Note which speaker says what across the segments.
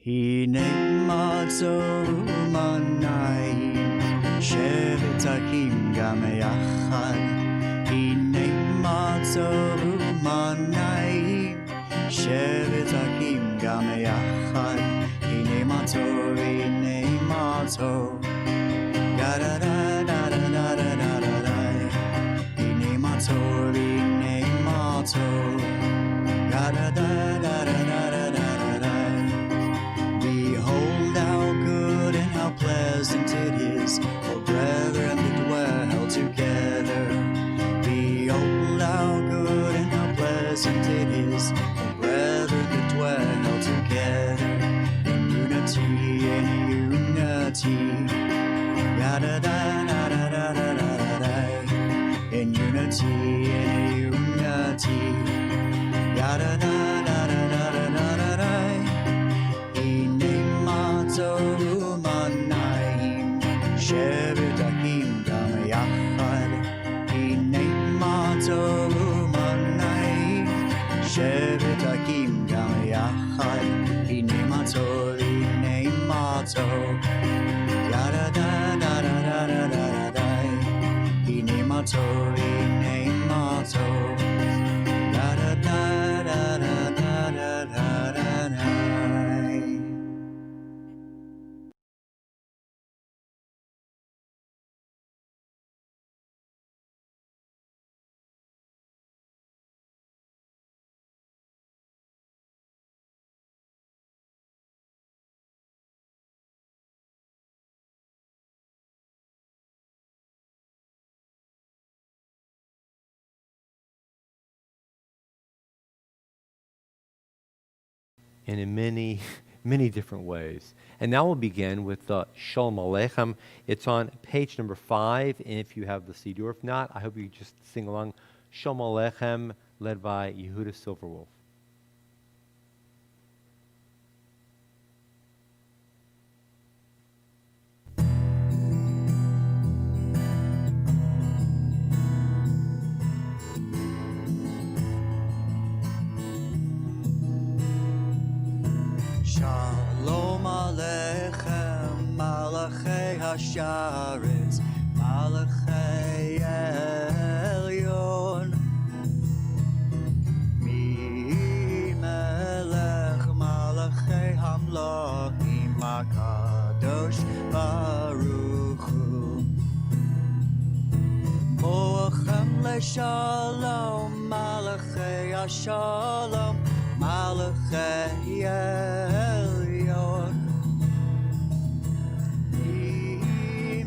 Speaker 1: הנה מצומניים שבת אחים גם יחד. הנה מצומניים שבת אחים גם יחד. הנה מצור, הנה מצור, דה דה דה דה דה דה דה דה דה. הנה מצור, הנה מצור, דה דה דה דה דה דה דה דה. Behold how good and how pleasant it is for brethren to dwell together. Behold how good and how pleasant it is for brethren to dwell together in unity, in unity. Da da da da da da da da da. In unity, in unity. Da da da da da da da da da. הנה מצומניים שבת אחים גם יחד. הנה מצומניים שבת אחים גם יחד. הנה מצור, הנה מצור, דה דה דה דה דה דה דה דה. הנה מצור, הנה מצור, דה דה דה דה דה דה דה דה.
Speaker 2: And in many, many different ways. And now we'll begin with the Shalom Aleichem. It's on page number 5, and if you have the siddur. If not, I hope you just sing along. Shalom Aleichem, led by Yehuda Silverwolf.
Speaker 1: Shalom Aleichem, Malachei Hasharetz, Malachei Elyon. Mi Melech Malachei Hamlochim HaKadosh Baruch Hu. Mo'achem leShalom, Malachei Hashalom, Malachei Elyon.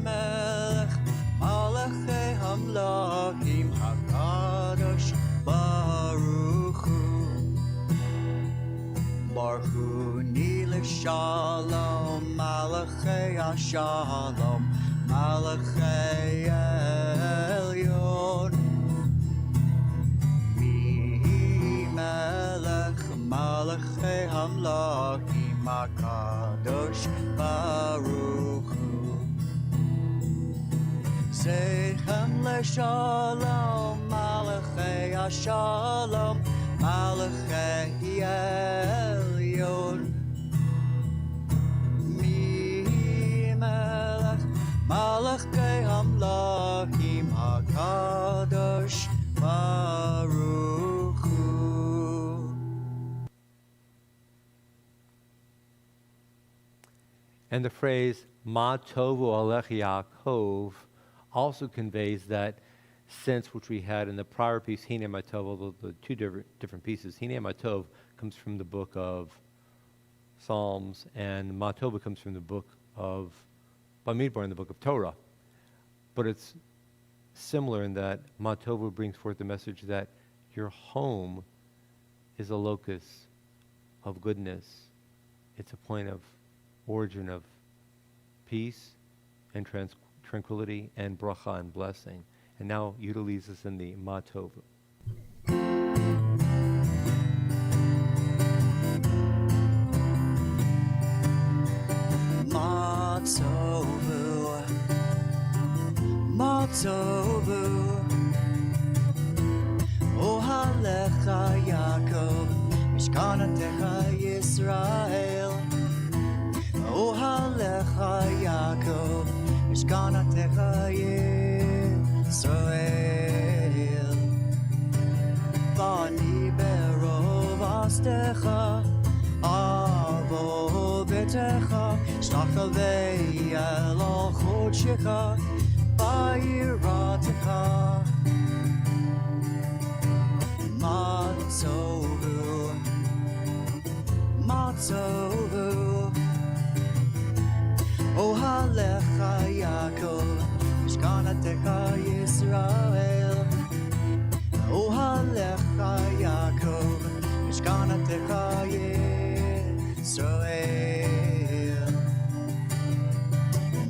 Speaker 1: Melech Malachei Hamlochim HaKadosh Baruch Hu. Baruch Hu Ni leShalom, Malachei Hashalom, Malachei Elyon. Malachei Hamlochim HaKadosh Baruch Hu. Zeichem leShalom, Malachei Hashalom, Malachei Elyon. Mi Melech Malachei Hamlochim HaKadosh Baruch Hu.
Speaker 2: And the phrase Ma Tovu Alech Yaakov also conveys that sense which we had in the prior piece, Hine Ma Tov, although the two different pieces. Hine Ma Tov comes from the book of Psalms, and Ma Tova comes from the book of Bamidbar, in the book of Torah. But it's similar in that Ma Tova brings forth the message that your home is a locus of goodness. It's a point of origin of peace and tranquility and bracha and blessing. And now Yudah leads us in the Ma Tova.
Speaker 1: Ma Tovu, Ma Tovu, Ohalecha Yaakov, Mishkanatecha Yisrael. משכנתך ישראל. ואני ברוב עשתך, אבוא ביתך, שלח חלבי אל חודשך, ביראתך. מה טובו, מה טובו, אוהלך יעקב, משכנתך ישראל. אוהלך יעקב, משכנתך ישראל.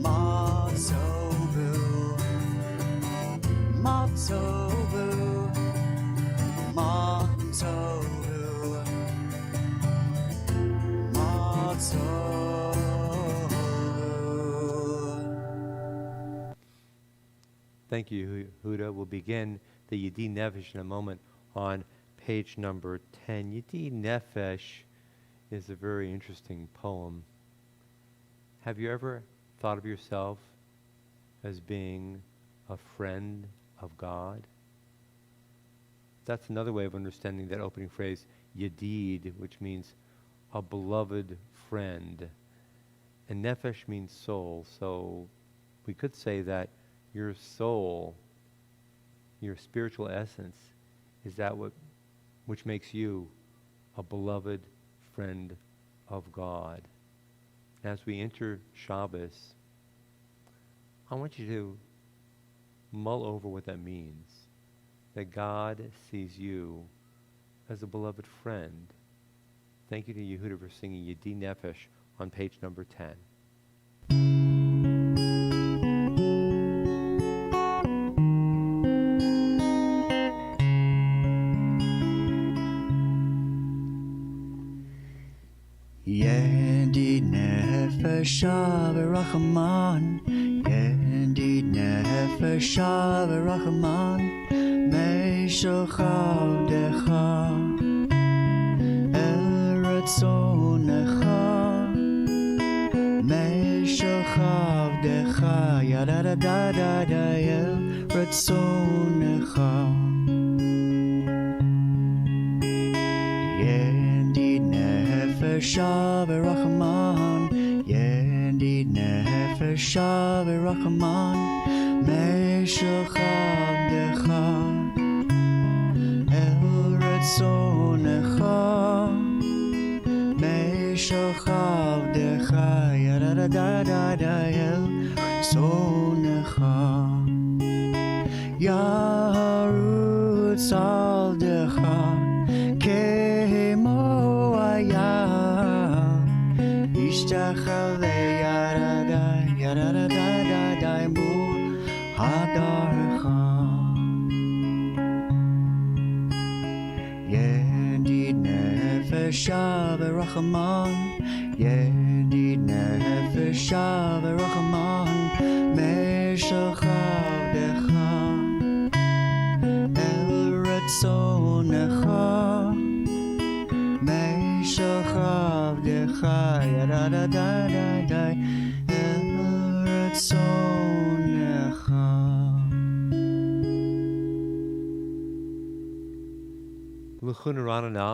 Speaker 1: מה טובו, מה טובו, מה טובו, מה טובו.
Speaker 2: Thank you, Huda. We'll begin the Yedi Nefesh in a moment on page number 10. Yedi Nefesh is a very interesting poem. Have you ever thought of yourself as being a friend of God? That's another way of understanding that opening phrase, Yedid, which means a beloved friend. And Nefesh means soul, so we could say that your soul, your spiritual essence, is that which makes you a beloved friend of God. As we enter Shabbos, I want you to mull over what that means, that God sees you as a beloved friend. Thank you to Yehuda for singing Yedi Nefesh on page number 10.
Speaker 1: Yedi nefesh v'rachman, Yedi nefesh v'rachman, me'shel chavdecha, el ratzonecha, me'shel chavdecha, yadadadadada, el ratzonecha. Nefesh v'rachman, Yedi nefesh v'rachman, me'shel chavdecha, el ratzonecha, me'shel chavdecha, yadadadadada, el ratzonecha. Yarutz aldecha, Ishtachale yadadai, yadadadadadai mu hadarcha. Yedi nefesh v'rachman, Yedi nefesh v'rachman, me'shel chavdecha, el ratzonecha, me'shel chavdecha, yadadadadadai, el ratzonecha.
Speaker 2: L'chun Ranana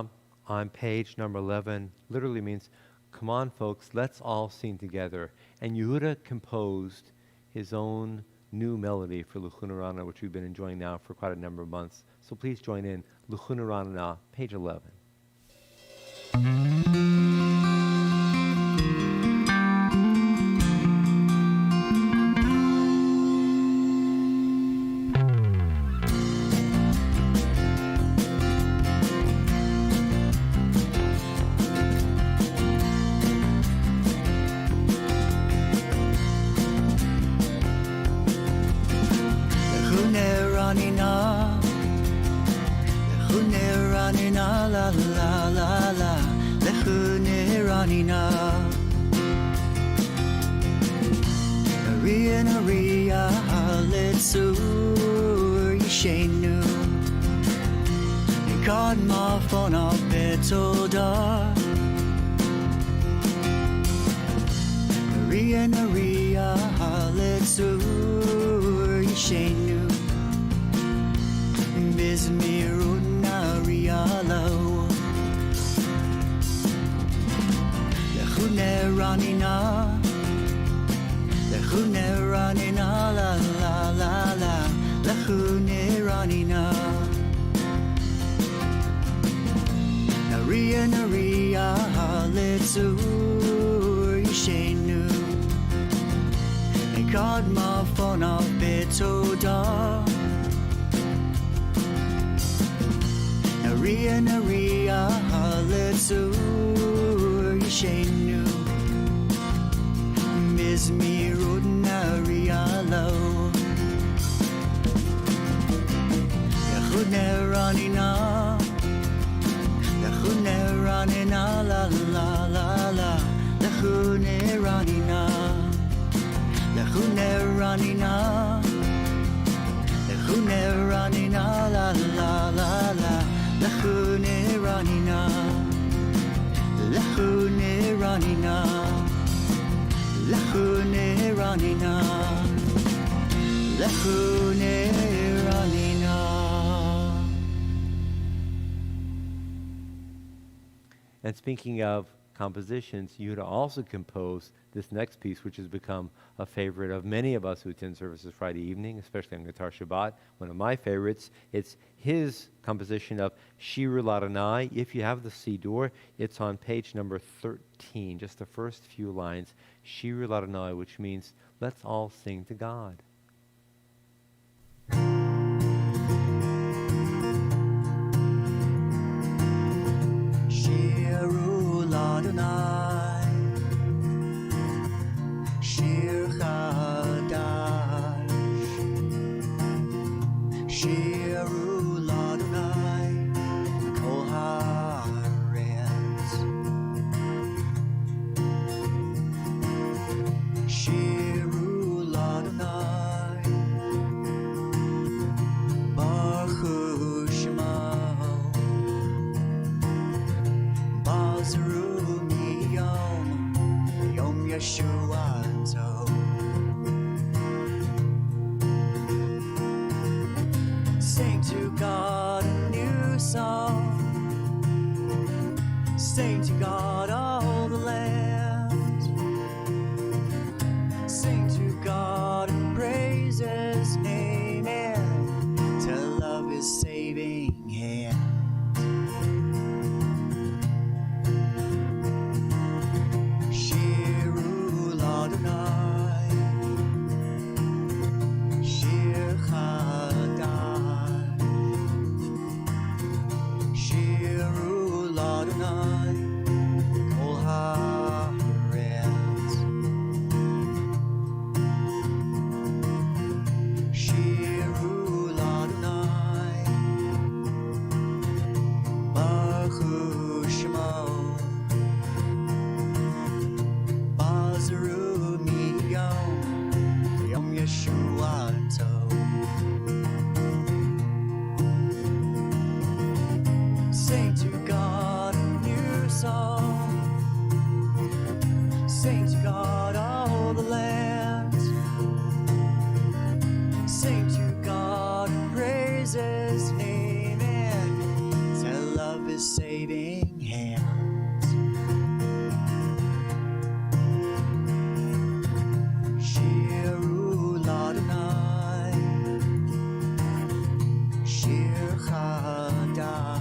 Speaker 2: on page number 11 literally means, come on folks, let's all sing together. And Yehuda composed his own new melody for L'chun Ranana, which we've been enjoying now for quite a number of months. So please join in L'chun Ranana, page 11.
Speaker 1: La la la la, lechune ranina. Maria Maria halitzur yishenu. Nikad mafon al betoda. Maria Maria halitzur. sur yishenu bizmirun arialo lechuneranina la la la la lechuneranina naria halitzur yishenu God ma phone of betoda Naria halitzur yishenu Mizmirud naria lo Lechuneranina la la la la Lechuneranina Lechuneranina la la la la Lechuneranina
Speaker 2: And speaking of compositions, Yehuda also composed this next piece, which has become a favorite of many of us who attend services Friday evening, especially on Guitar Shabbat. One of my favorites. It's his composition of Shir L'Adonai. If you have the siddur, it's on page number 13, just the first few lines. Shir L'Adonai, which means let's all sing to God.
Speaker 1: Adonai, Shir Chadash, Shiru Adonai, Kol Haaretz, Shiru Adonai, Baruch Shema, Bazru. Yeshua sing to God a new song, sing to God all the land, sing to God and praise His name and tell of His saving hand. Sing to God a new song, sing to God all the land, sing to God and praise His name and tell of His saving hand. Shiru L'Adonai, Shir Chadash,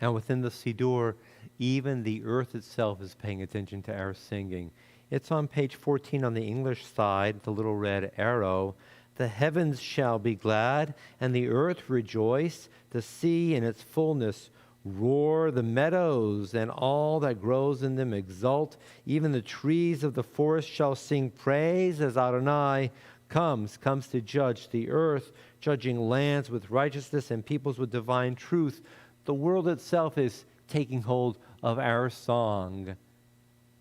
Speaker 2: And within the siddur, even the earth itself is paying attention to our singing. It's on page 14 on the English side, the little red arrow. The heavens shall be glad, and the earth rejoice. The sea and its fullness roar. The meadows and all that grows in them exult. Even the trees of the forest shall sing praise as Adonai comes to judge the earth, judging lands with righteousness and peoples with divine truth. The world itself is taking hold of our song.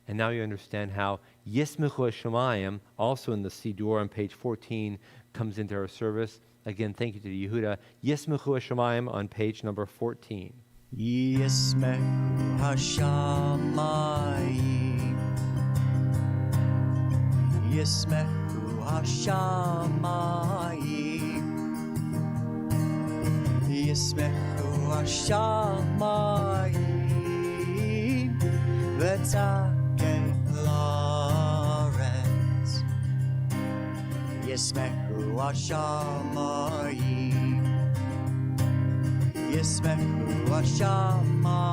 Speaker 2: And now you understand how Yismechu Hashemayim, also in the Siddur on page 14, comes into our service. Again, thank you to the Yehuda. Yismechu Hashemayim on page number 14.
Speaker 1: Yismechu Hashamayim, Yismechu Hashamayim, Yismechu Hashamayim, V'tzakei La'aretz. Yismechu Hashamayim, Yismechu Hashamayim,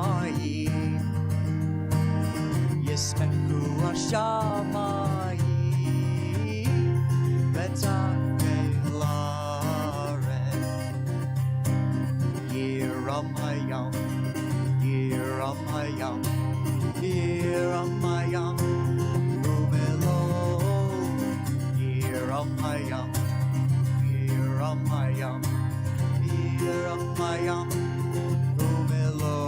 Speaker 1: Yismechu Hashamayim, V'tzakei La'aretz. Yiram hayam, Yiram hayam, Yiram hayam, Umelo. Yiram hayam, Yiram hayam, Yiram hayam, Umelo.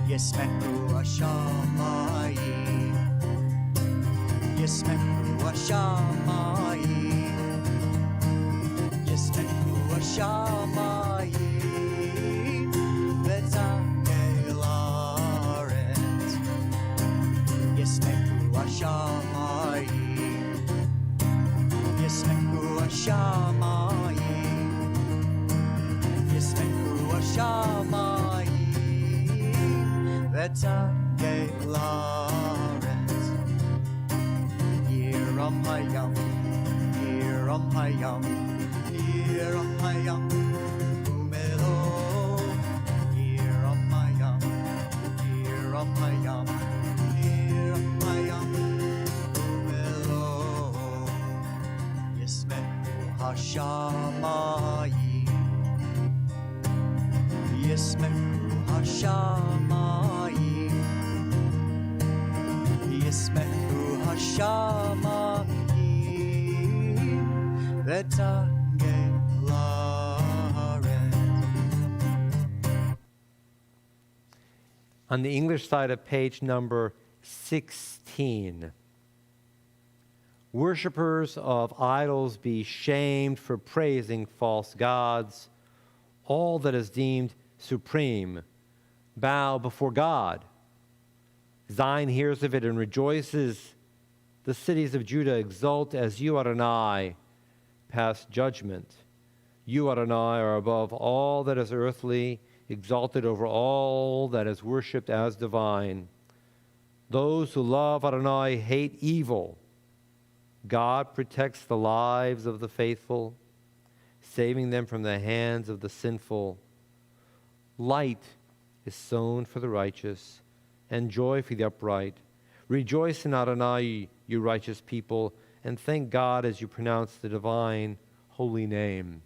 Speaker 1: Yismechu Hashamayim, Yismechu Hashamayim, Yismechu Hashamayim, V'tzakei La'aretz. Yismechu Hashamayim, Yismechu Hashamayim, Yismechu Hashamayim, V'tzakei La'aretz. Yiram hayam, Yiram hayam, Yiram hayam, Umelo. Yiram hayam, Yiram hayam, Yiram hayam, Umelo. Yismechu Hashamayim, Yismechu Hashamayim, Yismechu Hashamayim, V'tzakei La'aretz.
Speaker 2: On the English side of page number 16, worshippers of idols be shamed for praising false gods. All that is deemed supreme bow before God. Zion hears of it and rejoices. The cities of Judah exult as you, Adonai, pass judgment. You, Adonai, are above all that is earthly, exalted over all that is worshipped as divine. Those who love Adonai hate evil. God protects the lives of the faithful, saving them from the hands of the sinful. Light is sown for the righteous, and joy for the upright. Rejoice in Adonai, you righteous people, and thank God as you pronounce the divine holy name.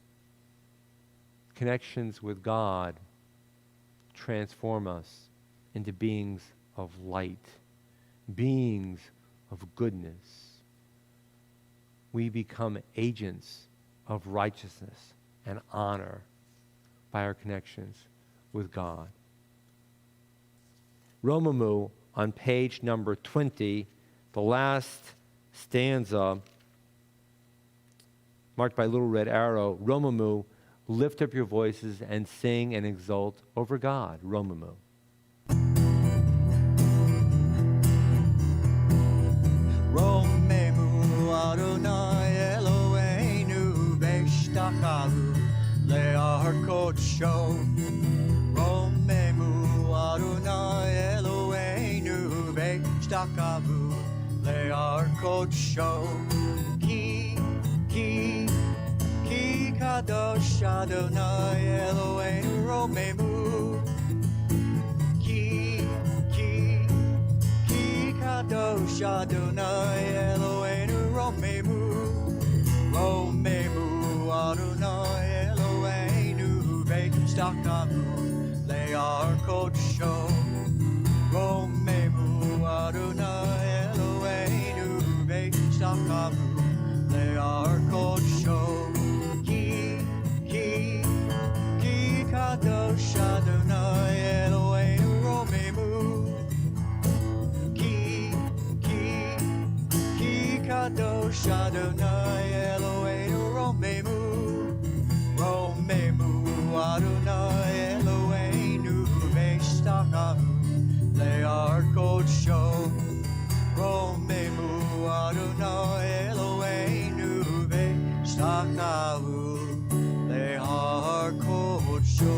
Speaker 2: Connections with God transform us into beings of light, beings of goodness. We become agents of righteousness and honor by our connections with God. Romamu on page number 20, the last stanza, marked by a little red arrow. Romamu, lift up your voices and sing and exult over God. Romamu.
Speaker 1: Romemu Adonai Eloheinu B'shtacharu Le'ar Kodsho. Romemu Adonai Eloheinu B'shtacharu Le'ar Kodsho. Ki Kadosh Adonai Eloheinu Romemu. Ki Kadosh Adonai Eloheinu Romemu. Romemu Adonai Eloheinu B'shtacharu Le'ar Kodsho. Romemu Adonai Eloheinu B'shtacharu Le'ar Kodsho. Ki Kadosh Adonai Eloheinu Romemu. Ki Kadosh Adonai Eloheinu Romemu Adonai Eloheinu V'shtachahu Le'arkodsho Romemu Adonai Eloheinu V'shtachahu Le'arkodsho.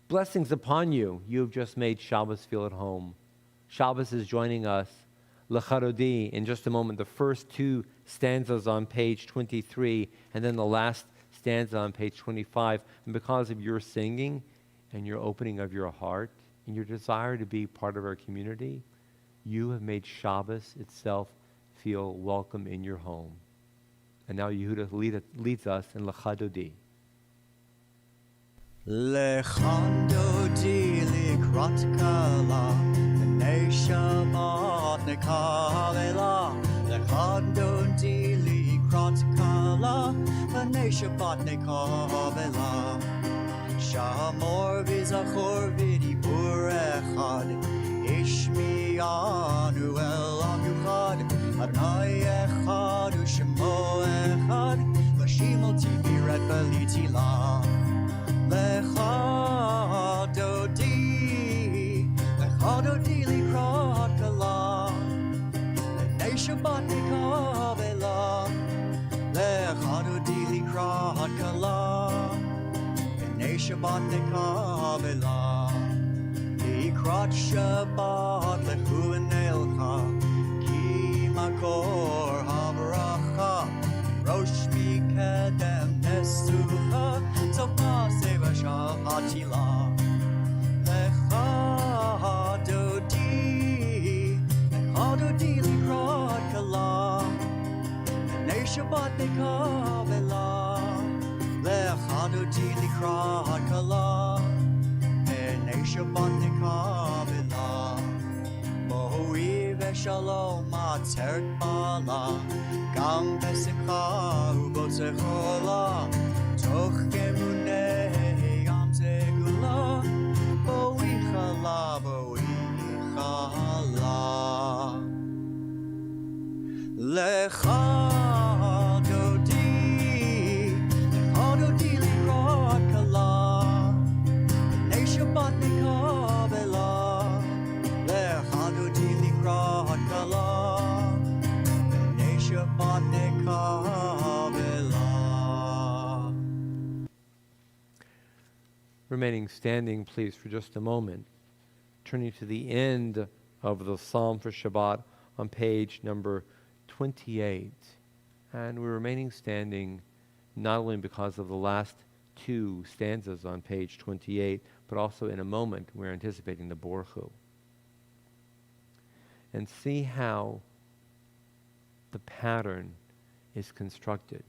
Speaker 2: Blessings upon you. You have just made Shabbos feel at home. Shabbos is joining us. L'charodi, in just a moment, the first two stanzas on page 23, and then the last stanza on page 25. And because of your singing and your opening of your heart and your desire to be part of our community, you have made Shabbos itself feel welcome in your home. And now Yehuda leads us in L'chadodi.
Speaker 1: L'chandodi likrot kala, b'nei Shabbat nekalela. L'chandodi likrot kala, b'nei Shabbat nekalela. Shamor v'zachor v'dibur echad, ishmi'anu elam yuchad. Adonai echad u'shemo echad, v'shimol tifiret b'litila. L'chadodi likrot kala, b'nei Shabbat nekavela. L'chadodi likrot kala, b'nei Shabbat nekavela. Likrot Shabbat lechu v'nelcha, ki makor havracha, rosh mikedem nesucha. Topase v'shahatila L'chadodi likrot kala, b'nei Shabbat nekavela. L'chadodi likrot kala, b'nei Shabbat nekavela. Bohi v'shalom atzeret bala, gam v'simcha u'botzechola. Toch kemunei yam zegula, boi chala. L'chadodi likrot kala, b'nei Shabbat nekavela. L'chadodi likrot kala, b'nei Shabbat nekavela.
Speaker 2: Remaining standing, please, for just a moment. Turning to the end of the Psalm for Shabbat on page number 28. And we're remaining standing not only because of the last two stanzas on page 28, but also in a moment we're anticipating the Borchu. And see how the pattern is constructed.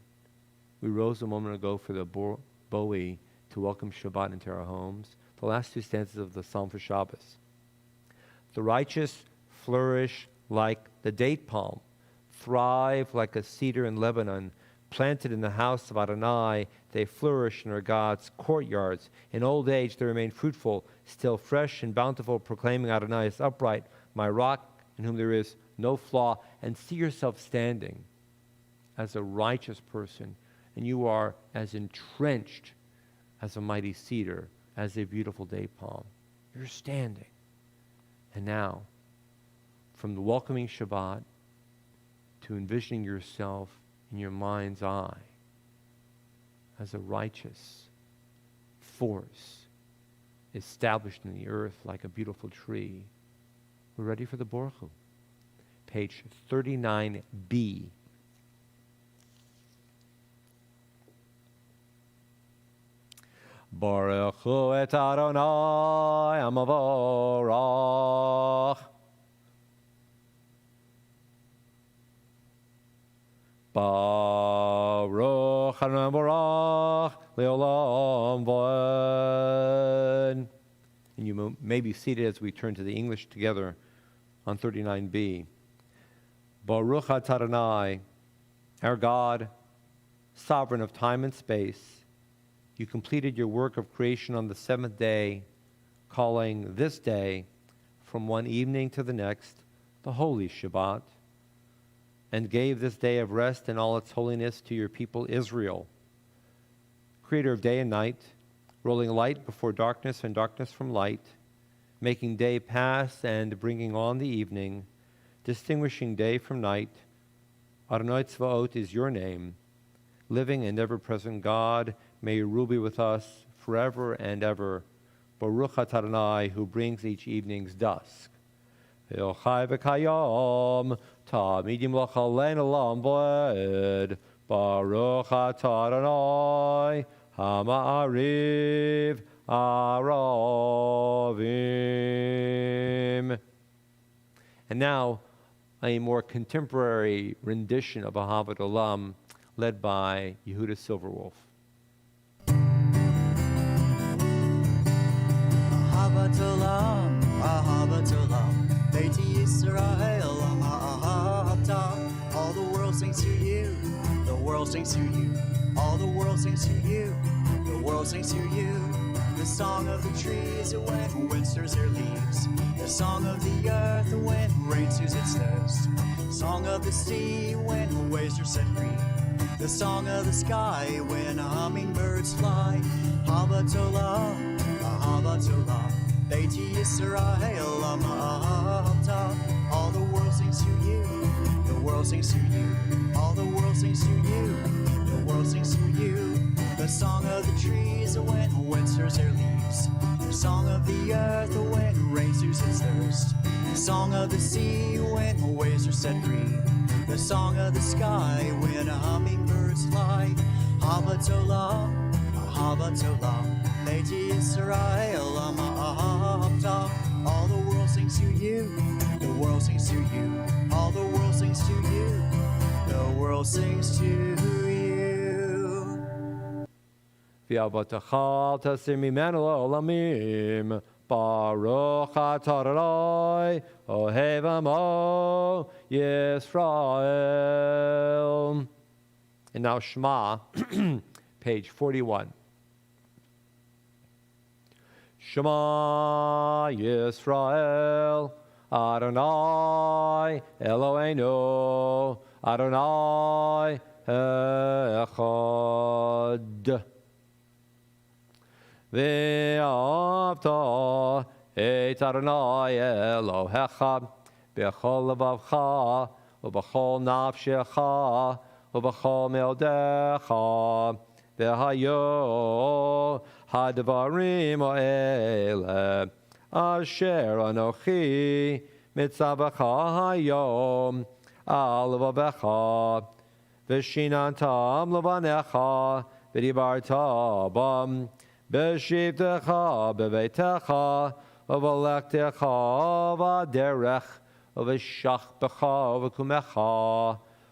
Speaker 2: We rose a moment ago for the Bowie to welcome Shabbat into our homes. The last two stanzas of the Psalm for Shabbos. The righteous flourish like the date palm, thrive like a cedar in Lebanon, planted in the house of Adonai. They flourish in our God's courtyards. In old age they remain fruitful, still fresh and bountiful, proclaiming Adonai is upright, my rock in whom there is no flaw. And see yourself standing as a righteous person, and you are as entrenched as a mighty cedar, as a beautiful date palm. You're standing. And now, from the welcoming Shabbat to envisioning yourself in your mind's eye as a righteous force established in the earth like a beautiful tree, we're ready for the Borchu. Page 39b. Baruch hu et Adonai Amavorach. Baruch Adonai Amavorach Leolam V'ed. And you may be seated as we turn to the English together on 39b. Baruch Adonai, our God, sovereign of time and space, you completed your work of creation on the seventh day, calling this day from one evening to the next, the holy Shabbat, and gave this day of rest in all its holiness to your people Israel. Creator of day and night, rolling light before darkness and darkness from light, making day pass and bringing on the evening, distinguishing day from night, Adonai Tzvaot is your name. Living and ever-present God, may your rule be with us forever and ever. Baruch atah Adonai, who brings each evening's dusk. Yochai v'kayom, tamid yimloch aleinu l'olam v'ed. Baruch atah Adonai, hama'ariv aravim. And now, a more contemporary rendition of Ahavat Olam, led by Yehuda Silverwolf.
Speaker 1: Ahavat Olam, Ahavat Olam, Beiti Yisrael, Ahavta. All the world sings to you, the world sings to you. All the world sings to you, the world sings to you. The song of the trees when wind stirs their leaves. The song of the earth when rain soothes its thirst. Song of the sea when waves are set free. The song of the sky when hummingbirds fly. Ahavat Olam, Ahavat Olam, Beiti Yisrael, Ahavta. All the world sings to you, the world sings to you. All the world sings to you, the world sings to you. The song of the trees when wind stirs their leaves. The song of the earth when rain soothes its thirst. The song of the sea when waves are set free. The song of the sky when hummingbirds fly. Ahavat Olam, Ahavat Olam, Beiti Yisrael, Ahavta. All the world sings to you, the world sings to you. All the world sings to you, the world sings to you.
Speaker 2: V'avatachal tasir mimenu olamim, Baruch atah Adonai, ohev amo Yisrael. And now Shema, page 41. Shema Yisrael, Adonai Eloheinu, Adonai Echad. Ve'avta et Adonai Elohecha b'chol levavcha u'b'chol nafshecha u'b'chol me'odecha v'hayo hadvarim ha'ele asher anochi mitzavacha hayom al levavecha v'shinantam levanecha v'dibarta bam B'shivtecha, b'veitecha, v'valektecha, v'derech, v'shachbecha, v'kumecha,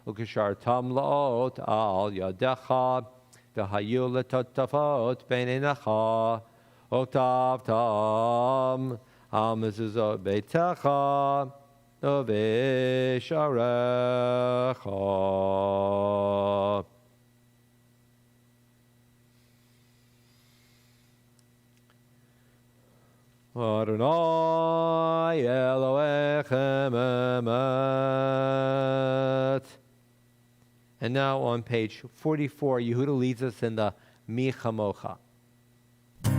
Speaker 2: v'kishartam la'ot al yadecha, v'hayu letotafot b'neinecha, v'tavtam, al mezuzot beitecha, v'sharecha. Adonai Elohechem emet. And now on page 44, Yehuda leads us in the Mi Chamocha.
Speaker 1: Mi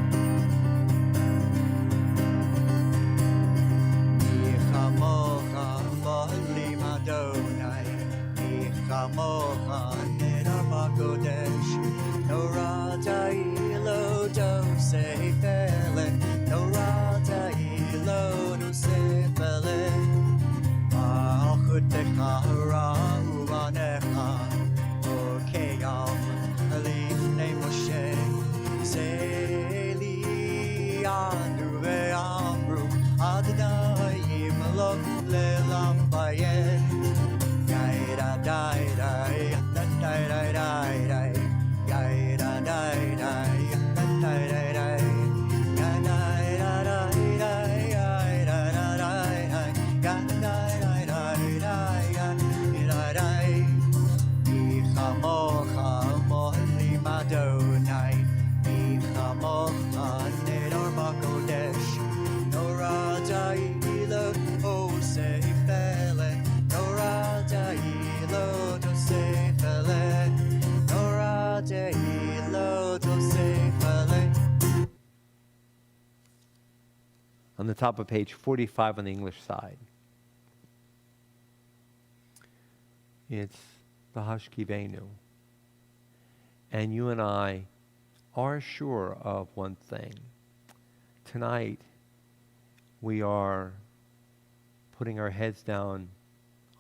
Speaker 1: chamocha b'lim Adonai, mi chamocha neder b'kodesh, Torah ta'ilo dosei pele, Torah ta'ilo dosei pele, Malchutecha ra'uvanecha, Okeyam lifnei Moshe,
Speaker 2: on the top of page 45 on the English side. It's the Hashkivenu. And you and I are sure of one thing. Tonight, we are putting our heads down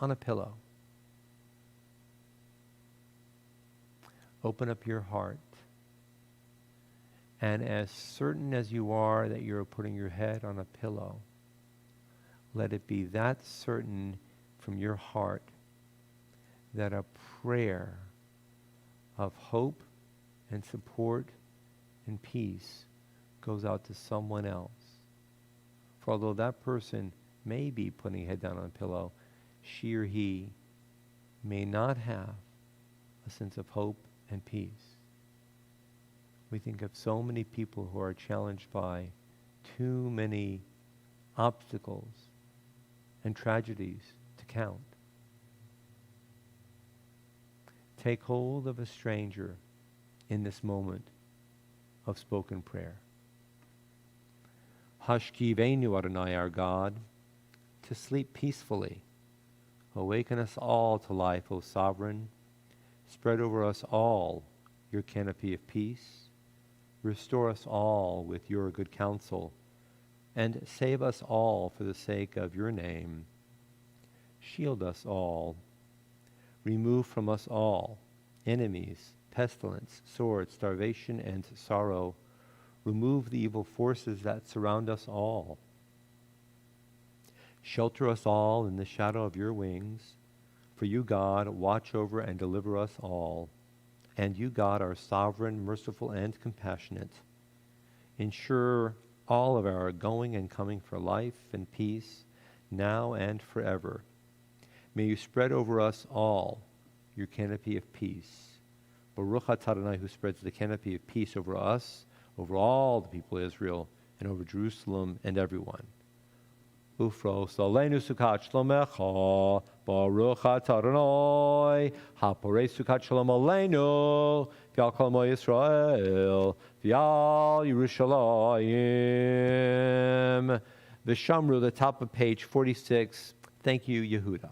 Speaker 2: on a pillow. Open up your heart. And as certain as you are that you're putting your head on a pillow, let it be that certain from your heart that a prayer of hope and support and peace goes out to someone else. For although that person may be putting a head down on a pillow, she or he may not have a sense of hope and peace. We think of so many people who are challenged by too many obstacles and tragedies to count. Take hold of a stranger in this moment of spoken prayer. Hashkivenu Adonai, our God, to sleep peacefully. Awaken us all to life, O Sovereign. Spread over us all your canopy of peace. Restore us all with your good counsel, and save us all for the sake of your name. Shield us all. Remove from us all enemies, pestilence, sword, starvation, and sorrow. Remove the evil forces that surround us all. Shelter us all in the shadow of your wings. For you, God, watch over and deliver us all. And you, God, are sovereign, merciful, and compassionate. Ensure all of our going and coming for life and peace, now and forever. May you spread over us all your canopy of peace. Baruch atah Adonai, who spreads the canopy of peace over us, over all the people of Israel, and over Jerusalem and everyone. Ufros aleinu sukat shlomecha, Baruch atah Adonai, haporei sukat shalom aleinu, v'al kol amo Yisrael, v'al Yerushalayim. V'shamru, the top of page 46. Thank you, Yehuda.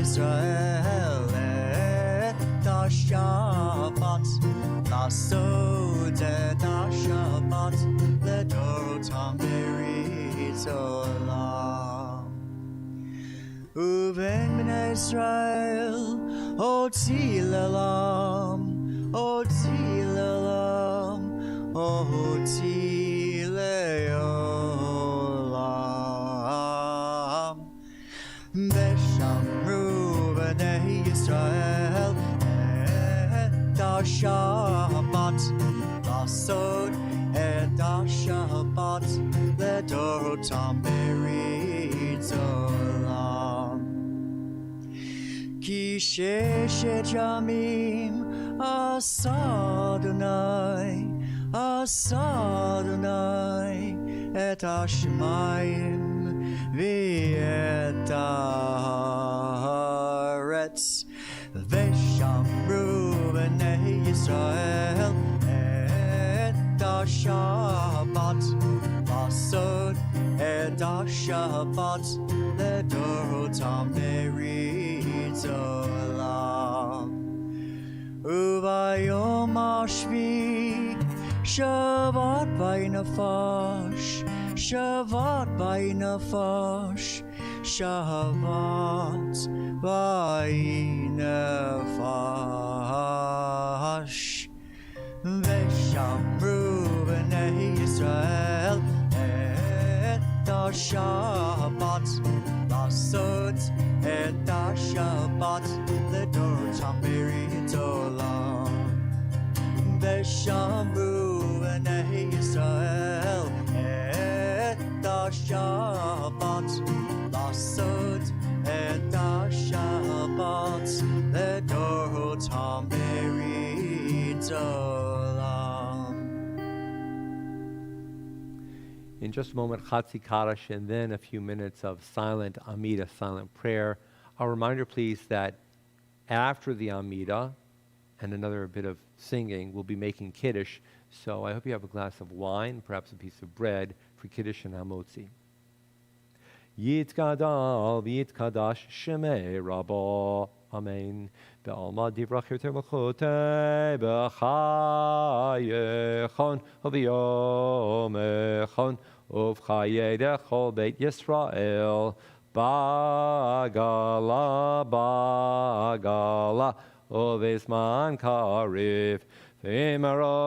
Speaker 1: Israel et Shabbat, לעשות את השבת לדורותם ברית עולם. ובין בני ישראל הוציא לעולם, הוציא לעולם, הוציא לעולם. ושמרו בני ישראל את השבת, לעשות את השבת לדורותם ברית עולם. כי ששת ימים עשה אדוני, עשה אדוני את השמיים ואת הארץ. ושמרו בני ישראל את השבת, לעשות את השבת לדורותם ברית עולם. וביום השביעי שבת בי נפש, שבת בי נפש, שבת בי נפש. ושמרו בני ישראל את השבת, לעשות את השבת לדורותם ברית עולם. ושמרו בני ישראל את השבת, לעשות את השבת לדורותם ברית עולם.
Speaker 2: In just a moment, Chatzi Kaddish, and then a few minutes of silent Amida, silent prayer. A reminder, please, that after the Amida and another bit of singing, we'll be making Kiddush. So I hope you have a glass of wine, perhaps a piece of bread for Kiddush and Hamotzi. Yitkadal v'yitkadash shemei Rabba. Amen. Be'alma divrach yoter l'chotei b'chayechon u'v'yomechon u'v'chayei dechol beit Yisrael ba'gala ba'gala u'v'zman kariv v'imara.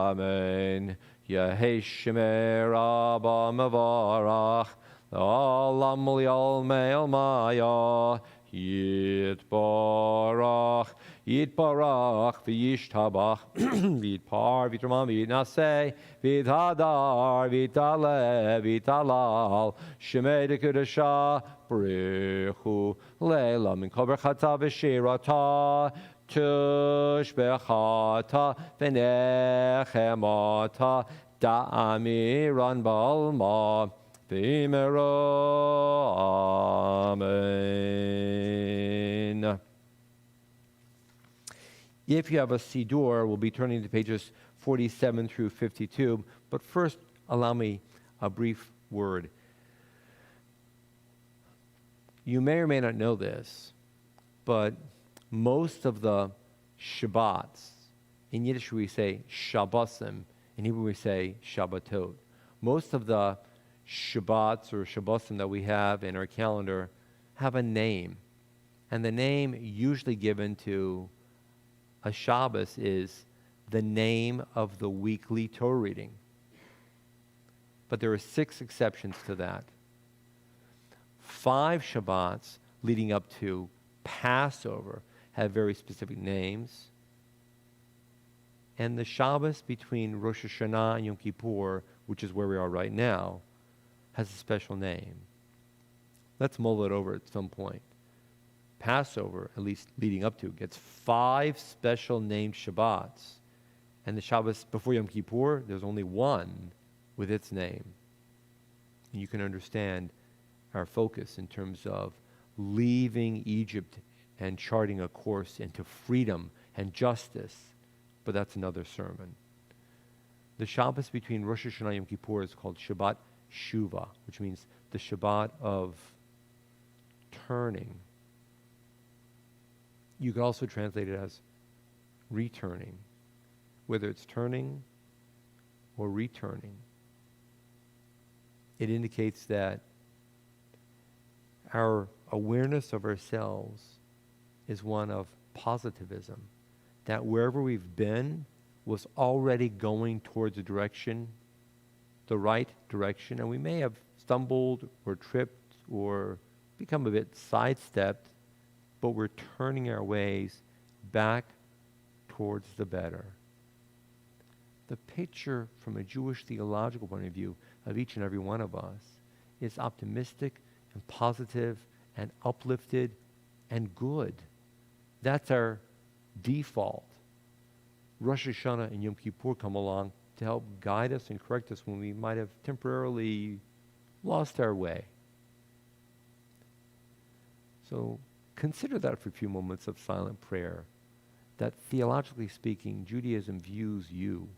Speaker 2: Amen. Yehei shemei Rabba mevarach Olam li'ol me'el maya Yitbarach v'yishtabach v'yitpar v'yitramam v'yitnaseh v'yithadar v'yitale v'yitalal shemei dekudasha brichu leila min kol berchata v'shirata tushbechata v'nechemata da'amiran ba'alma Amen. If you have a siddur, we'll be turning to pages 47 through 52. But first, allow me a brief word. You may or may not know this, but most of the Shabbats, in Yiddish we say Shabbosim, in Hebrew we say Shabbatot. Most of the Shabbats or Shabbosim that we have in our calendar have a name. And the name usually given to a Shabbos is the name of the weekly Torah reading. But there are 6 exceptions to that. 5 Shabbats leading up to Passover have very specific names. And the Shabbos between Rosh Hashanah and Yom Kippur, which is where we are right now, has a special name. Let's mull it over at some point. Passover, at least leading up to, gets 5 special named Shabbats. And the Shabbos before Yom Kippur, there's only one with its name. And you can understand our focus in terms of leaving Egypt and charting a course into freedom and justice. But that's another sermon. The Shabbos between Rosh Hashanah and Yom Kippur is called Shabbat Shuvah, which means the Shabbat of turning. You could also translate it as returning, whether it's turning or returning. It indicates that our awareness of ourselves is one of positivism, that wherever we've been was already going towards a direction, the right direction, and we may have stumbled or tripped or become a bit sidestepped, but we're turning our ways back towards the better. The picture from a Jewish theological point of view of each and every one of us is optimistic and positive and uplifted and good. That's our default. Rosh Hashanah and Yom Kippur come along to help guide us and correct us when we might have temporarily lost our way. So consider that for a few moments of silent prayer, that theologically speaking, Judaism views you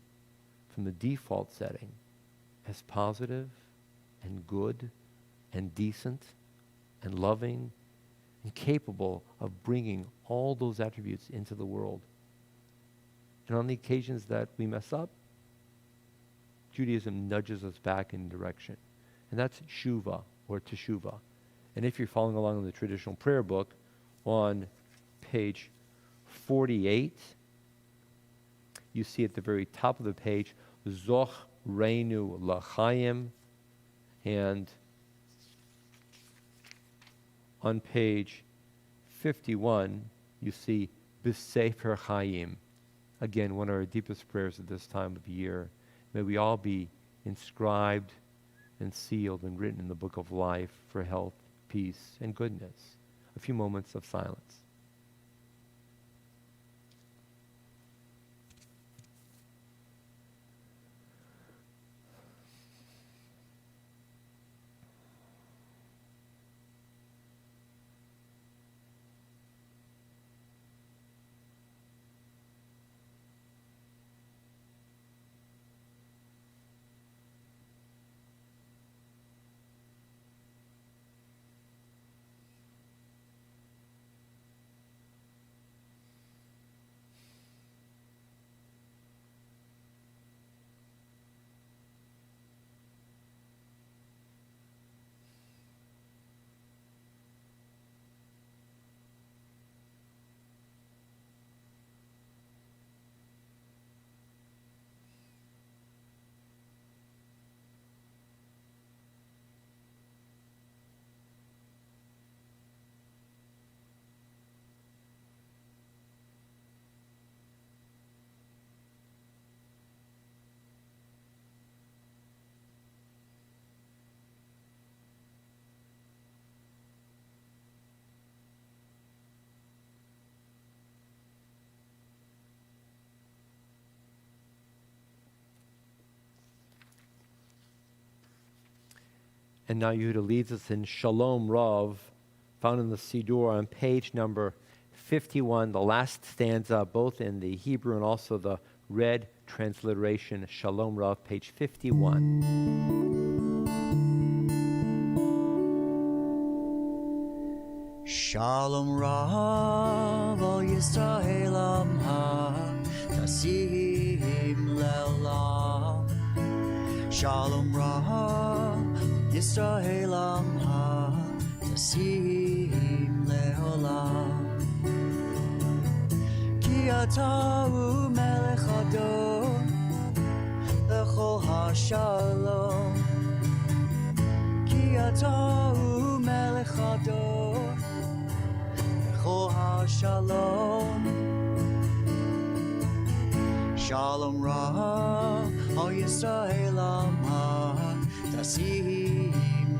Speaker 2: from the default setting as positive and good and decent and loving and capable of bringing all those attributes into the world. And on the occasions that we mess up, Judaism nudges us back in direction. And that's Shuvah or Teshuvah. And if you're following along in the traditional prayer book, on page 48, you see at the very top of the page, Zoch Reinu L'chaim, and on page 51, you see B'Sefer Chaim. Again, one of our deepest prayers at this time of year. May we all be inscribed and sealed and written in the book of life for health, peace, and goodness. A few moments of silence. And now Yehuda leads us in Shalom Rav, found in the Siddur on page number 51, the last stanza, both in the Hebrew and also the red transliteration, Shalom Rav, page 51.
Speaker 1: Shalom Rav, Al Yisrael Amha, Tasim Le'olam. Shalom Rav, Yisrael Amha, Tasim Le'olam. Ki ata hu melech hador, Lechol HaShalom. Ki ata hu melech hador, Lechol HaShalom. Shalom Rav, Al Yisrael Amha, Tasim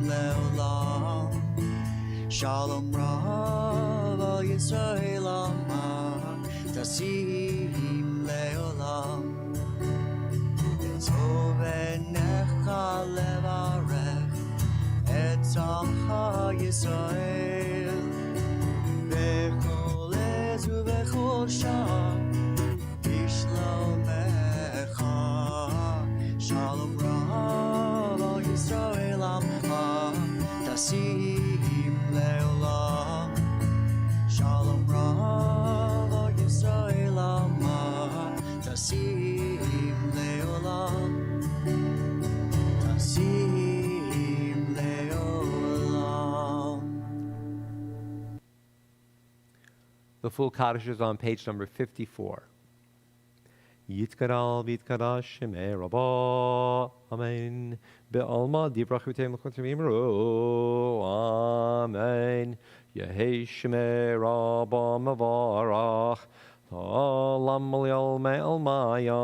Speaker 1: Le'olam. Shalom Rav, Al Yisrael Amha, Tasim Le'olam. Tov enecha levarech et Amcha Yisrael bechol ez ubechol sham bishlomecha. Shalom Rav, Al Yisrael Amcha, Tasim Le'olam. Shalom Rav, Al Yisrael Amcha, Tasim Le'olam. Tasim Le'olam.
Speaker 2: The full Kaddish is on page number 54. Yitkadal v'yitkadash shemei Rabba, Amen. Be'alma divrach v'tei melchot v'imru, Amen. Yehei shemei Rabba mevarach, Ta'alam al me'al maya,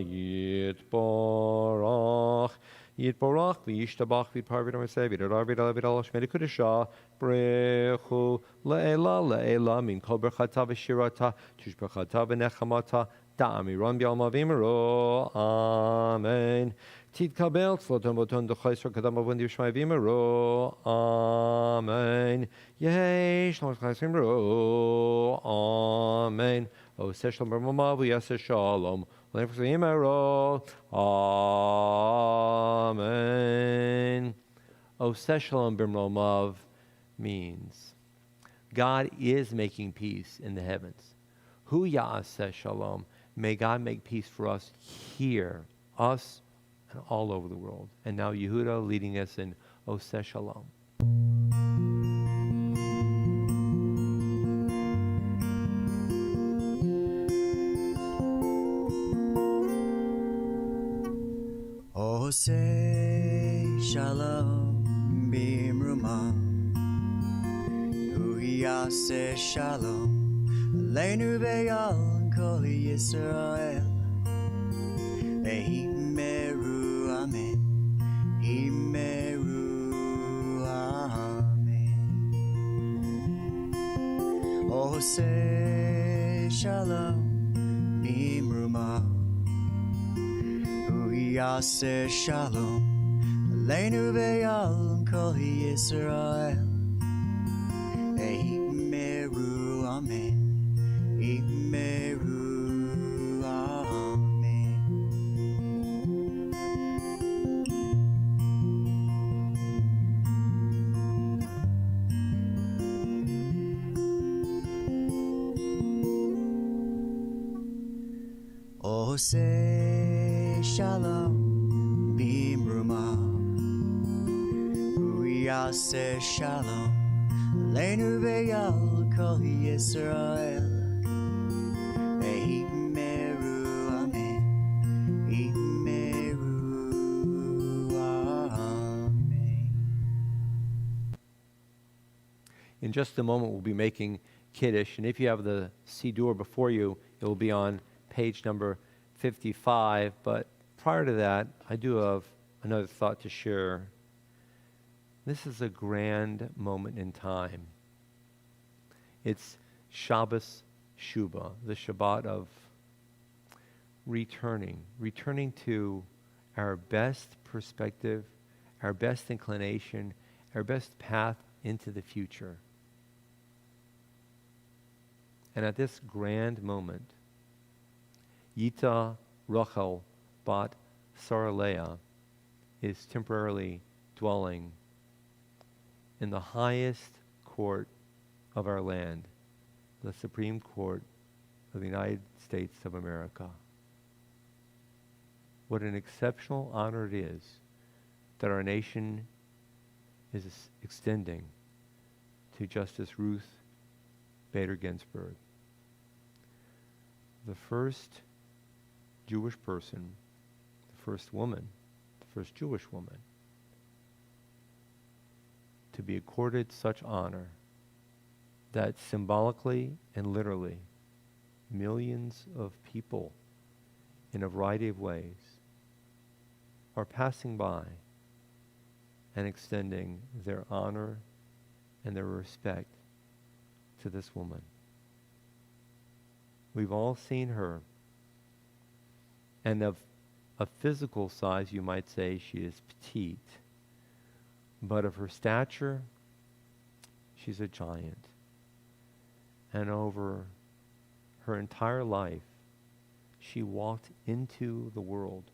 Speaker 2: Yitbarach. Yitbarach v'yishtabach v'yitpar v'yidameseh v'yidadar v'yidal shmei kudesha, Brechu le'ela min kol berchata v'shirata, tushberchata v'nechamata, Da'amiron b'alma v'imru, Amen. Titkabel tzloton v'ton d'chayisra kadam avon d'yishmai v'imru, Amen. Yehei shalom chayis v'imru, Amen. O seshalom b'mama v'yaseh shalom, v'nefesh v'imru, Amen. O seshalom b'mamav means God is making peace in the heavens. Hu ya'aseh shalom. May God make peace for us here, us, and all over the world. And now Yehuda leading us in Oseh Shalom.
Speaker 1: Oseh Shalom b'mruma, Hu yaseh Shalom aleinu ve'al kol Yisrael. Himeru Amen, Himeru Amen. Oseh Shalom b'mruma, Hu yaseh Shalom aleinu ve'al kol Yisrael. Himeru Amen, Himeru Amen. Oseh Shalom b'mruma, Hu yaseh Shalom aleinu ve'al kol Yisrael. Himeru Amen, Himeru Amen.
Speaker 2: In just a moment, we'll be making Kiddush. And if you have the Siddur before you, it will be on page number 55. But prior to that, I do have another thought to share. This is a grand moment in time. It's Shabbos Shubah, the Shabbat of returning to our best perspective, our best inclination, our best path into the future. And at this grand moment, Yita Rachel bat Saralea is temporarily dwelling in the highest court of our land, the Supreme Court of the United States of America. What an exceptional honor it is that our nation is extending to Justice Ruth Bader Ginsburg, the first Jewish person, the first woman, the first Jewish woman to be accorded such honor that symbolically and literally millions of people in a variety of ways are passing by and extending their honor and their respect to this woman. We've all seen her, and of a physical size, you might say she is petite, but of her stature, she's a giant. And over her entire life, she walked into the world,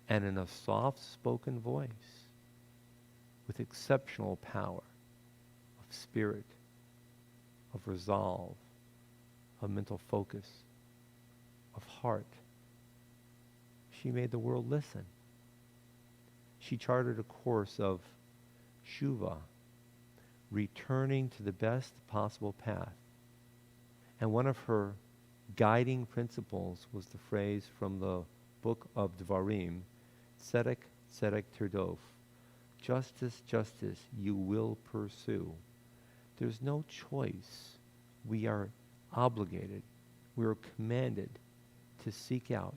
Speaker 2: and in a soft-spoken voice, with exceptional power of spirit, of resolve, of mental focus, of heart, she made the world listen. She charted a course of Shuva, returning to the best possible path. And one of her guiding principles was the phrase from the book of Devarim, Tzedek, Tzedek Tirdof. Justice, justice, you will pursue. There's no choice. We are obligated, we are commanded to seek out,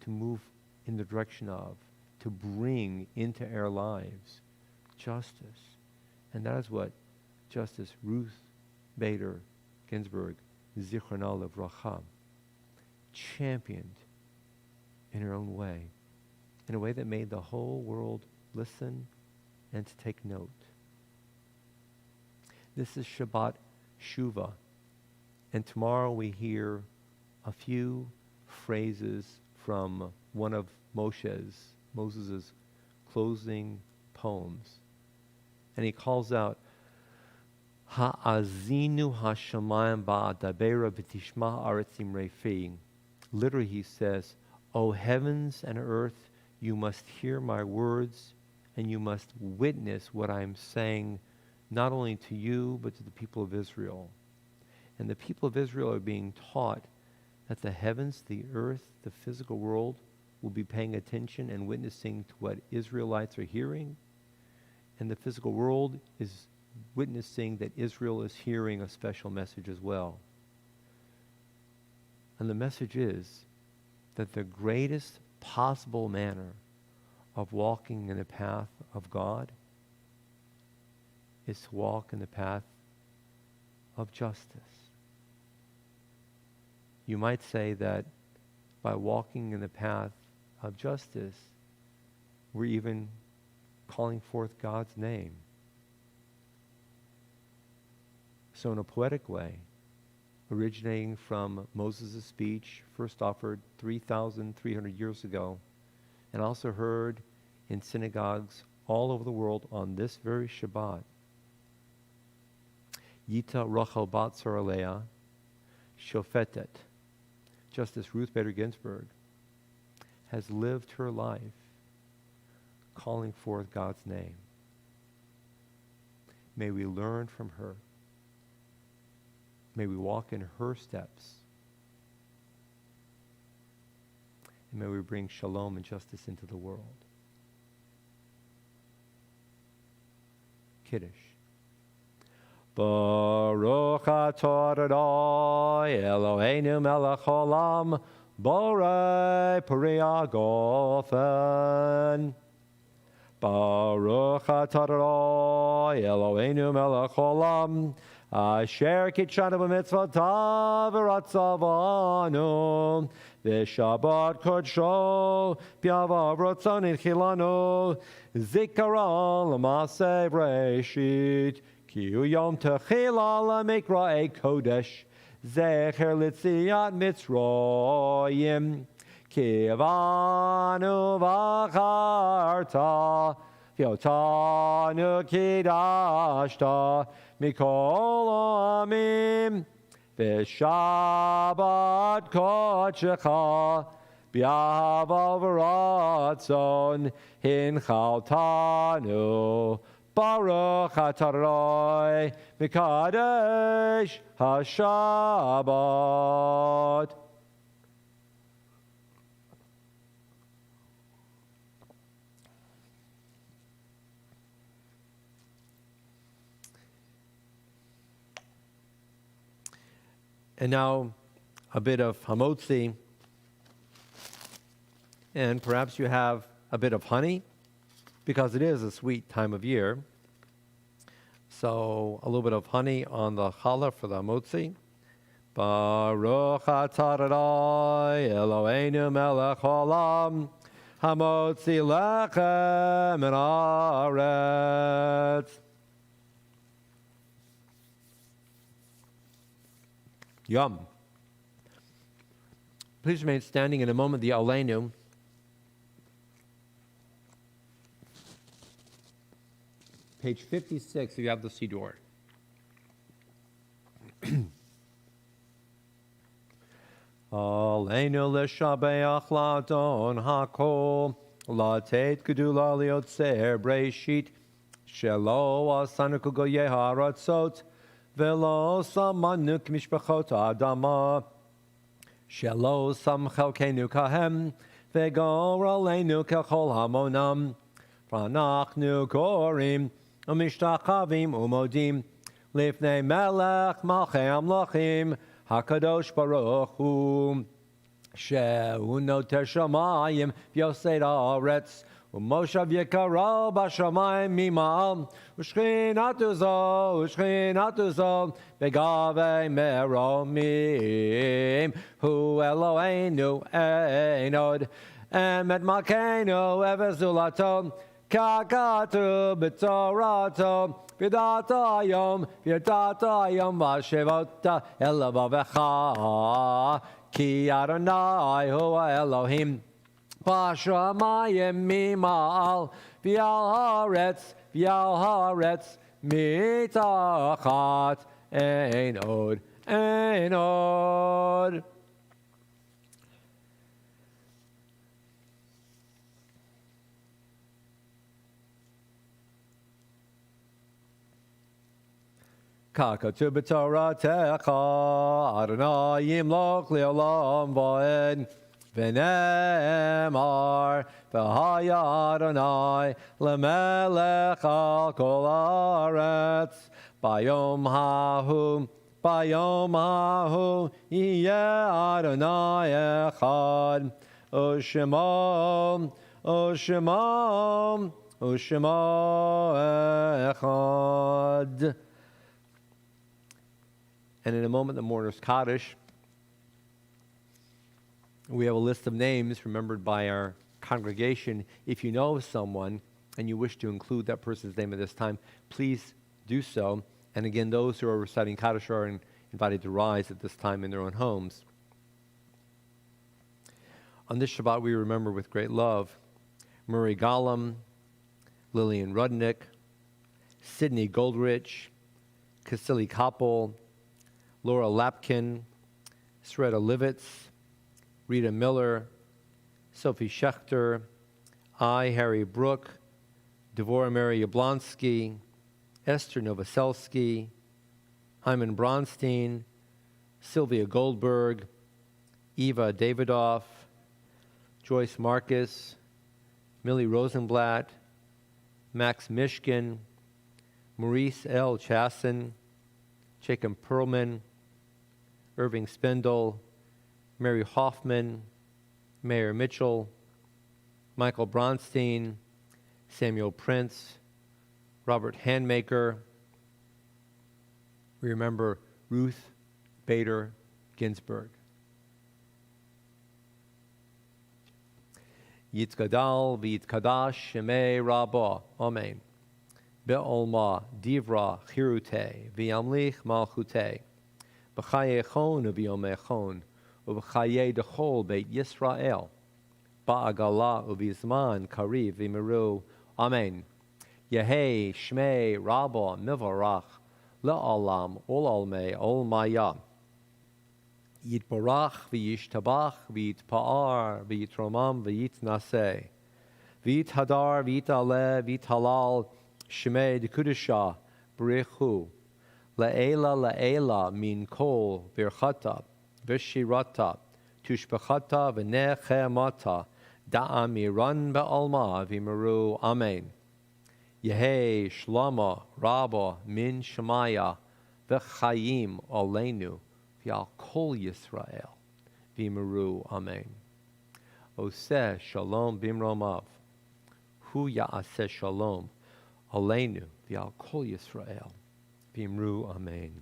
Speaker 2: to move in the direction of, to bring into our lives justice. And that is what Justice Ruth Bader Ginsburg, Zichrona Livracha, championed in her own way, in a way that made the whole world listen and to take note. This is Shabbat Shuvah, and tomorrow we hear a few phrases from one of Moses' closing poems. And he calls out, Ha'azinu hashamayim ba'adabera v'tishma aretzim refi. Literally he says, O heavens and earth, you must hear my words and you must witness what I'm saying, not only to you, but to the people of Israel. And the people of Israel are being taught that the heavens, the earth, the physical world will be paying attention and witnessing to what Israelites are hearing. And the physical world is witnessing that Israel is hearing a special message as well. And the message is that the greatest possible manner of walking in the path of God is to walk in the path of justice. You might say that by walking in the path of justice, we're even calling forth God's name. So in a poetic way, originating from Moses' speech, first offered 3,300 years ago, and also heard in synagogues all over the world on this very Shabbat, Yita Rachel bat Saralea, Shofetet, Justice Ruth Bader Ginsburg, has lived her life calling forth God's name. May we learn from her. May we walk in her steps. And may we bring shalom and justice into the world. Kiddush. Baruch atah Adonai Eloheinu melech haolam borei peri hagofen. Baruch atah Adonai Eloheinu melech haolam asher kitshanu b'mitzvotav v'ratzavanu
Speaker 3: Shabbat kodsho, bi'avav rotzonin chilano, zikaron l'maseh breshit, ki hu yom techila l'mikra'ei kodesh, zecher l'tziat mitzroyim, kivanu v'acharta, v'yotanu kidashta, mikol amim, v'shabbat kodshecha, bi'avav ratzon, hinchaltanu, Baruch ataroi, mikadesh hashabbat. And now a bit of hamotzi, and perhaps you have a bit of honey, because it is a sweet time of year. So a little bit of honey on the challah for the hamotzi. Baruch atah Adonai Eloheinu melech haolam, hamotzi lechem min haaretz. Yum. Please remain standing in a moment. The Aleinu. Page 56, if you have the siddur. Aleinu l'shabeach la'adon hakol, la'tet gedula liotzer breshit, shelo asanu kugoyeh haratzot, velo samanu k'mishpachot adama, shelo sam chelkenu kahem, v'gor aleinu kechol hamonam, v'anachnu korim, umishtachavim umodim, lifnei melech malchei amlochim, hakadosh baruch hu, shehu noter shamayim v'yosei haaretz, umoshav yekaro b'shamayim mimal, u'shchinatu zo, begavei meromim, hu Eloheinu einod, emet malkeinu evezulato, kakatu b'torato, v'data yom v'shevota elavavecha, ki Adonai hu Elohim, b'shamayim mimal, v'al haaretz mitachat ein od. Kakatu b'toratecha, Adonai yimloch le'olam va'ed, v'nemar, v'haya Adonai lemelech al kol haaretz, bayom hahu, yeh Adonai echad, u'shemo echad. And in a moment, the mourner's Kaddish. We have a list of names remembered by our congregation. If you know someone and you wish to include that person's name at this time, please do so. And again, those who are reciting Kaddish are invited to rise at this time in their own homes. On this Shabbat, we remember with great love Murray Gollum, Lillian Rudnick, Sidney Goldrich, Cassili Koppel, Laura Lapkin, Sreda Livitz, Rita Miller, Sophie Schechter, Harry Brook, Devorah Mary Yablonsky, Esther Novoselsky, Hyman Bronstein, Sylvia Goldberg, Eva Davidoff, Joyce Marcus, Millie Rosenblatt, Max Mishkin, Maurice L. Chasson, Jacob Perlman, Irving Spindle, Mary Hoffman, Mayor Mitchell, Michael Bronstein, Samuel Prince, Robert Handmaker. We remember Ruth Bader Ginsburg. Yitgadal v'yitkadash shemei rabba. Amen. Be'olma divra chirute v'yamlich malchute. B'chaye chon u'v'yomei chon u'b'chaye dechol beit Yisrael. Ba'agala u'v'zman kariv v'miru. Amen. Yehei shmei rabba mivarach le'olam ol'almei olmaya. Yitbarach v'yishtabach v'yitpa'ar v'yitromam v'yitnaseh. V'yithadar v'yitale v'yithalal shmei dekudesha b'rechu. La'ela min kol v'irchata v'shirata tushbachata v'nechemata da'amiran ba'alma v'miru. Amen. Yehei shlama rabba min shemaya v'chayim olenu v'al kol Yisrael v'miru. Amen. Oseh shalom bimromav hu ya'aseh shalom olenu v'al kol Yisrael v'miru. Amen.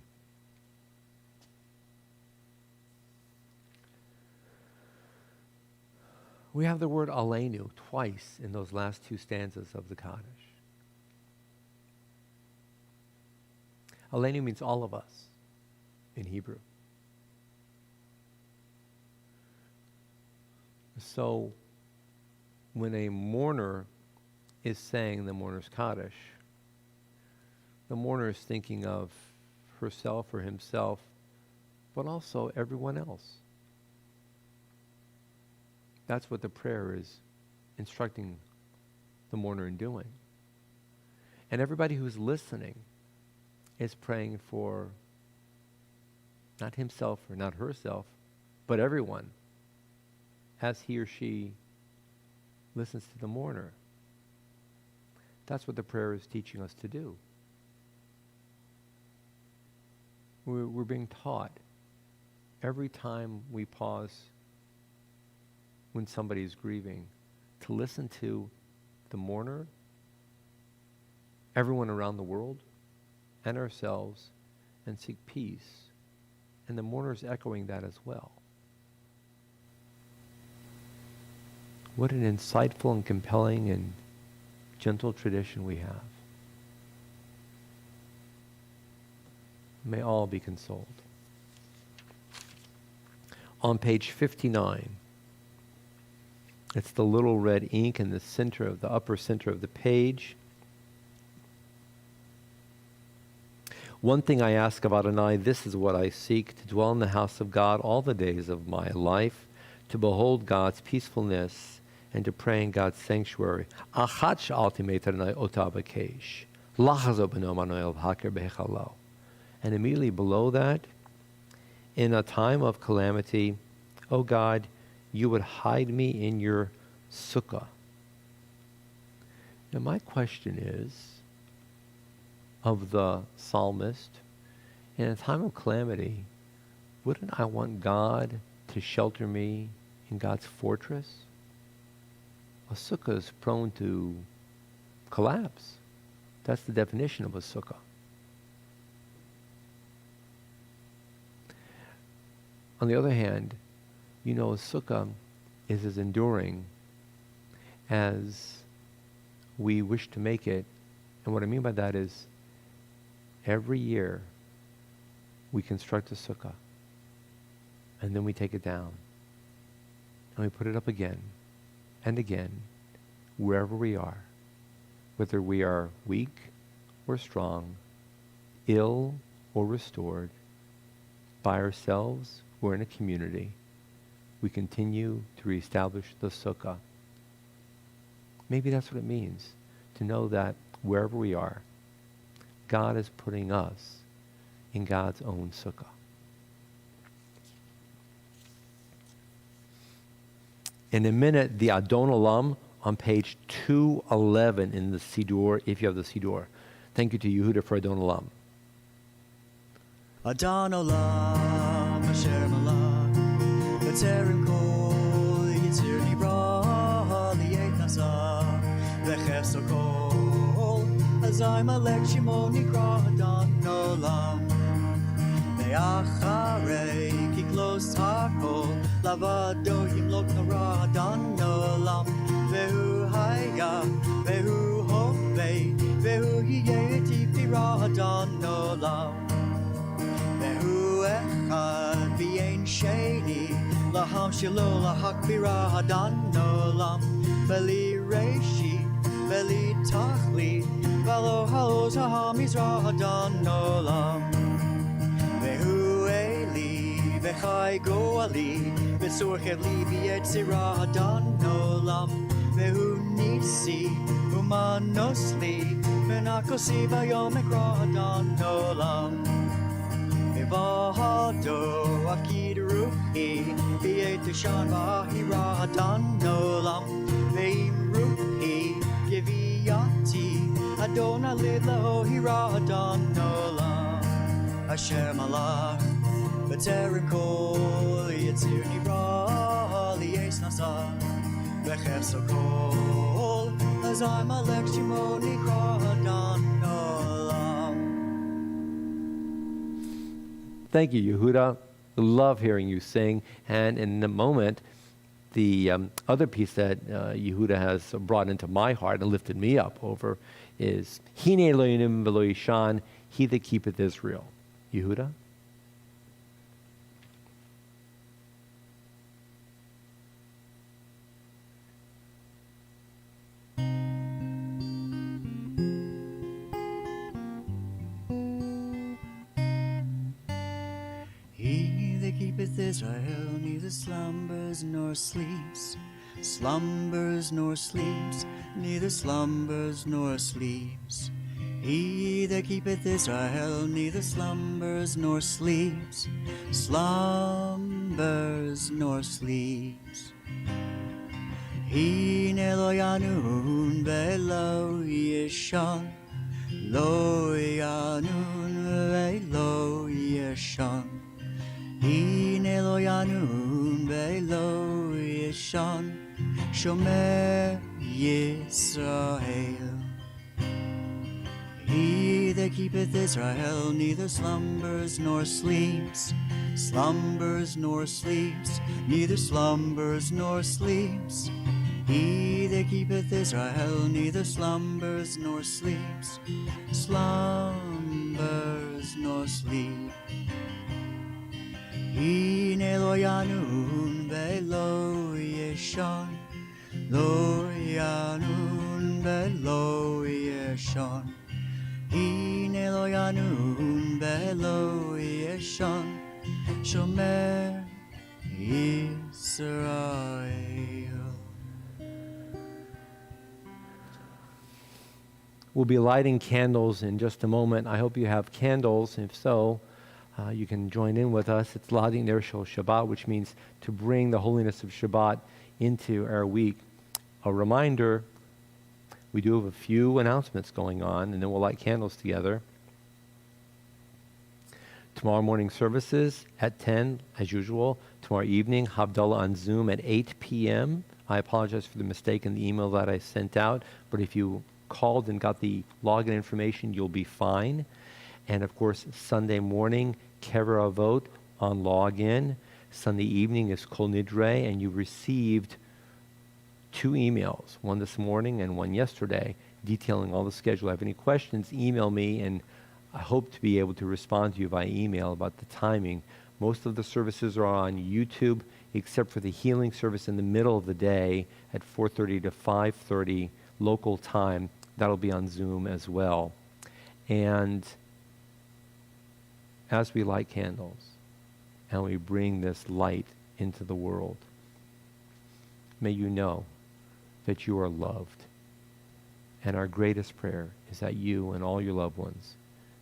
Speaker 3: We have the word alenu twice in those last two stanzas of the Kaddish. Alenu means all of us in Hebrew. So when a mourner is saying the mourner's Kaddish, the mourner is thinking of herself or himself, but also everyone else. That's what the prayer is instructing the mourner in doing. And everybody who's listening is praying for not himself or not herself, but everyone as he or she listens to the mourner. That's what the prayer is teaching us to do. We're being taught every time we pause when somebody is grieving to listen to the mourner, everyone around the world, and ourselves, and seek peace. And the mourner is echoing that as well. What an insightful and compelling and gentle tradition we have. May all be consoled. On page 59, it's the little red ink in the center of the upper center of the page. One thing I ask of Adonai, this is what I seek, to dwell in the house of God all the days of my life, to behold God's peacefulness, and to pray in God's sanctuary. And immediately below that, in a time of calamity, O God, you would hide me in your sukkah. Now my question is, of the psalmist, in a time of calamity, wouldn't I want God to shelter me in God's fortress? A sukkah is prone to collapse. That's the definition of a sukkah. On the other hand, you know, a sukkah is as enduring as we wish to make it. And what I mean by that is, every year we construct a sukkah, and then we take it down, and we put it up again and again, wherever we are, whether we are weak or strong, ill or restored, by ourselves or in a community. We continue to reestablish the sukkah. Maybe that's what it means, to know that wherever we are, God is putting us in God's own sukkah. In a minute, the Adon Olam on page 211 in the siddur, if you have the siddur. Thank you to Yehuda for Adon Olam.
Speaker 1: Adon Olam Asher Malach B'Taryn Kol Yitzir Nibra Li'et Nasa V'Chefso Kol Azai Malek Shimo Nikra Adon Olam Me'acharei Kiklos HaKol Lavado Yimlok Nara Adon Olam Vehu haya, vehu hove, vehu yeti piradon olam. Vehu echad v'yein sheni, laham shelo lahak piradon olam. Veli reishi, veli tachli, velo halos haham izradon olam. Vehu eli, vechai goali, v'tzorchet li v'yetzira hadon olam. Vehu nisi, umanosli, v'nakosi v'yom ekra hadon olam. V'vahado akid ruhi, v'yetishan v'ahira hadon olam. Ve'im ruhi, giviyati, Adonai lidlo hira hadon olam. Hashem alach, v'terem kol, yitzir nira, liyes nasa, v'chefso kol, azay malek shimo nikra hadon olam.
Speaker 3: Thank you, Yehuda. Love hearing you sing. And in a moment, the other piece that Yehuda has brought into my heart and lifted me up over is Hine Elohim v'lo yishan, he that keepeth Israel. Yehuda?
Speaker 1: He that keepeth Israel neither slumbers nor sleeps, slumbers nor sleeps, neither slumbers nor sleeps. He that keepeth Israel neither slumbers nor sleeps, slumbers nor sleeps. Hine lo yanun ve'lo yishan, lo yanun ve'lo yishan. Hine lo yanun ve'lo yishan, shomer Yisrael. He that keepeth Israel neither slumbers nor sleeps, slumbers nor sleeps, neither slumbers nor sleeps. He that keepeth Israel neither slumbers nor sleeps, slumbers nor sleeps. Hine lo yanun ve'lo yishan, lo yanun ve'lo yishan. Hine lo yanun ve'lo yishan, shomer Yisrael.
Speaker 3: We'll be lighting candles in just a moment. I hope you have candles. If so, you can join in with us. It's Ladim Ner Shel Shabbat, which means to bring the holiness of Shabbat into our week. A reminder, we do have a few announcements going on, and then we'll light candles together. Tomorrow morning services at 10, as usual. Tomorrow evening, Havdalah on Zoom at 8 p.m. I apologize for the mistake in the email that I sent out, but if you called and got the login information, you'll be fine. And of course, Sunday morning, Kever Avot on login. Sunday evening is Kol Nidre, and you received 2 emails, one this morning and one yesterday, detailing all the schedule. If you have any questions, email me, and I hope to be able to respond to you via email about the timing. Most of the services are on YouTube, except for the healing service in the middle of the day at 4:30 to 5:30 local time. That'll be on Zoom as well. And as we light candles and we bring this light into the world, may you know that you are loved. And our greatest prayer is that you and all your loved ones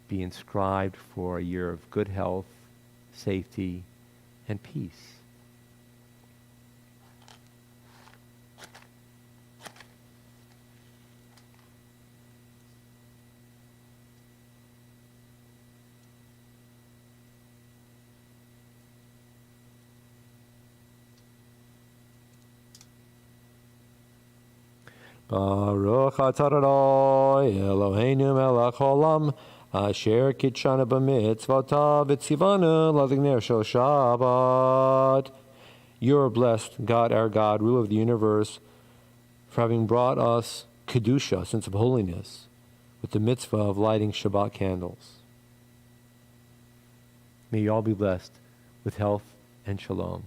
Speaker 3: be inscribed for a year of good health, safety, and peace. Baruch atah Adonai Eloheinu melech haolam asher kitshanu b'mitzvotav v'tzivanu ladim ner shel Shabbat. You are blessed, God, our God, ruler of the universe, for having brought us Kedusha, a sense of holiness, with the mitzvah of lighting Shabbat candles. May you all be blessed with health and shalom.